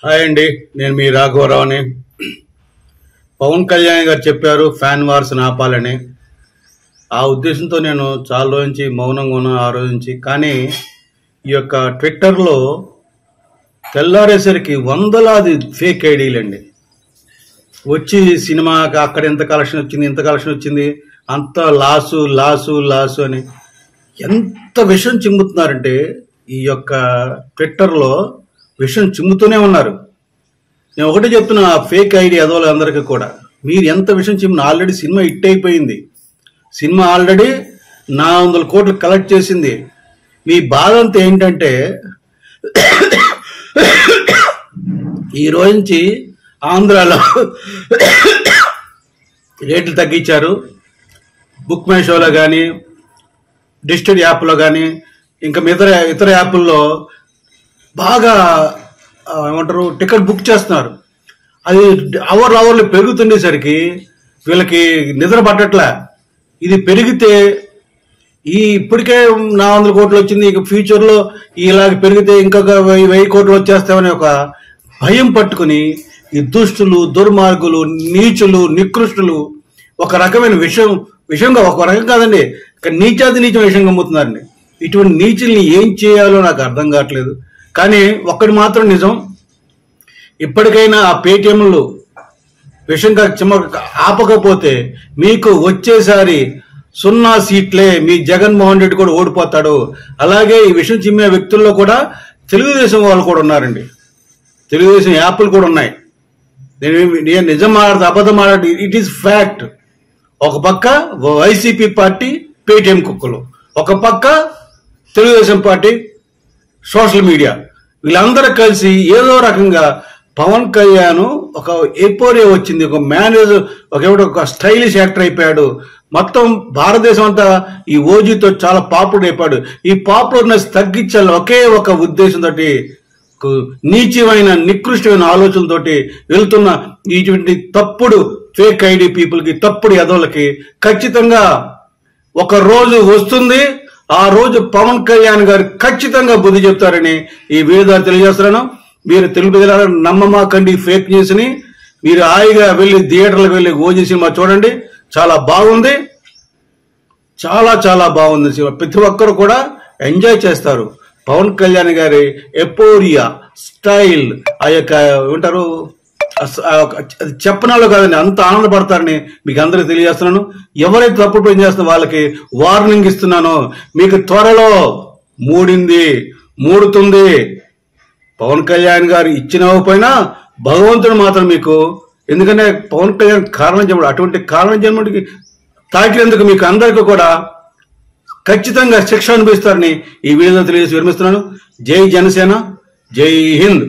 Hi అండి, నేను మీ రాఘవరావుని. పవన్ కళ్యాణ్ గారు చెప్పారు ఫ్యాన్ వార్స్ ఆపాలని. ఆ ఉద్దేశంతో నేను చాలా రోజు నుంచి మౌనంగా ఉన్నాను. ఆ రోజు నుంచి కానీ ఈ యొక్క ట్విట్టర్లో తెల్లారేసరికి వందలాది ఫేక్ ఐడీలండి వచ్చి సినిమాకి అక్కడ ఎంత కలెక్షన్ వచ్చింది, ఇంత కలెక్షన్ వచ్చింది, అంత లాసు లాసు లాసు అని ఎంత విషయం చిమ్ముతున్నారంటే ఈ యొక్క ట్విట్టర్లో విషయం చిమ్ముతూనే ఉన్నారు. నేను ఒకటే చెప్తున్నా, ఆ ఫేక్ ఐడి అదోళ్ళందరికీ కూడా, మీరు ఎంత విషయం చిమ్మిన, ఆల్రెడీ సినిమా హిట్ అయిపోయింది. సినిమా ఆల్రెడీ 400 కోట్లు కలెక్ట్ చేసింది. మీ బాధ అంతా ఏంటంటే ఈ రోజు నుంచి ఆంధ్రాలో రేట్లు తగ్గించారు. బుక్ మై షోలో కానీ, డిజిటల్ యాప్లో కానీ, ఇంకా ఇతర యాప్ల్లో బాగా ఏమంటారు టికెట్ బుక్ చేస్తున్నారు. అది అవర్లు పెరుగుతుండేసరికి వీళ్ళకి నిద్ర పట్టట్లే. ఇది పెరిగితే ఇప్పటికే 400 కోట్లు వచ్చింది, ఇక ఫ్యూచర్లో ఇలాగ పెరిగితే ఇంకొక 1000 కోట్లు వచ్చేస్తామని ఒక భయం పట్టుకుని ఈ దుష్టులు, దుర్మార్గులు, నీచులు, నికృష్టులు ఒక రకమైన విషయంగా ఒక రకం కాదండి, నీచాది నీచం విషయంగా అమ్ముతున్నారండి. ఇటువంటి నీచుల్ని ఏం చేయాలో నాకు అర్థం కావట్లేదు. కానీ ఒక్కటి మాత్రం నిజం, ఇప్పటికైనా ఆ పేటిఎంలు విషయంగా ఆపకపోతే మీకు వచ్చేసారి 0 సీట్లే. మీ జగన్మోహన్ రెడ్డి కూడా ఓడిపోతాడు. అలాగే ఈ విషయం చిమ్మే వ్యక్తుల్లో కూడా తెలుగుదేశం వాళ్ళు కూడా ఉన్నారండి. తెలుగుదేశం యాప్లు కూడా ఉన్నాయి. నేను నిజం మాట్లాడితే అబద్ధం మాట్లాడి, ఇట్ ఈస్ ఫ్యాక్ట్. ఒక పక్క వైసీపీ పార్టీ పేటిఎం కుక్కలు, ఒక పక్క తెలుగుదేశం పార్టీ సోషల్ మీడియా, వీళ్ళందరూ కలిసి ఏదో రకంగా పవన్ కళ్యాణ్ ఒక ఎపోరియా వచ్చింది, ఒక మేనేజర్, ఒక స్టైలిష్ యాక్టర్ అయిపోయాడు. మొత్తం భారతదేశం అంతా ఈ ఓజీతో చాలా పాపులర్ అయిపోయాడు. ఈ పాపులర్నెస్ తగ్గించాలి ఒకే ఒక ఉద్దేశంతో, నీచమైన నికృష్టమైన ఆలోచనతోటి వెళ్తున్న ఇటువంటి తప్పుడు ఫేక్ ఐడి పీపుల్కి, తప్పుడు ఎదవులకి ఖచ్చితంగా ఒక రోజు వస్తుంది. ఆ రోజు పవన్ కళ్యాణ్ గారు ఖచ్చితంగా బుద్ధి చెప్తారని ఈ వీడియో తెలియజేస్తున్నాను. మీరు తెలుగు ప్రజలను నమ్మమాకండి ఫేక్ న్యూస్ ని. మీరు హాయిగా వెళ్ళి థియేటర్లకు వెళ్ళి ఓజీ సినిమా చూడండి, చాలా బాగుంది, చాలా చాలా బాగుంది సినిమా. ప్రతి ఒక్కరు కూడా ఎంజాయ్ చేస్తారు. పవన్ కళ్యాణ్ గారి ఎపోరియా స్టైల్, ఆ యొక్క ఏమంటారు చెప్పనాలో కాదండి, అంత ఆనందపడతారని మీకు అందరికీ తెలియజేస్తున్నాను. ఎవరైతే తప్పుడు పని చేస్తున్న వాళ్ళకి వార్నింగ్ ఇస్తున్నానో, మీకు త్వరలో మూడుతుంది. పవన్ కళ్యాణ్ గారు ఇచ్చినకపోయినా భగవంతుడు మాత్రం మీకు, ఎందుకంటే పవన్ కళ్యాణ్ కారణం జన్ముడు, అటువంటి కారణం జన్ముడికి తాకినందుకు మీకు అందరికీ కూడా ఖచ్చితంగా శిక్ష అనిపిస్తారని ఈ వీడియో తెలియజేసి విరమిస్తున్నాను. జై జనసేన, జై హింద్.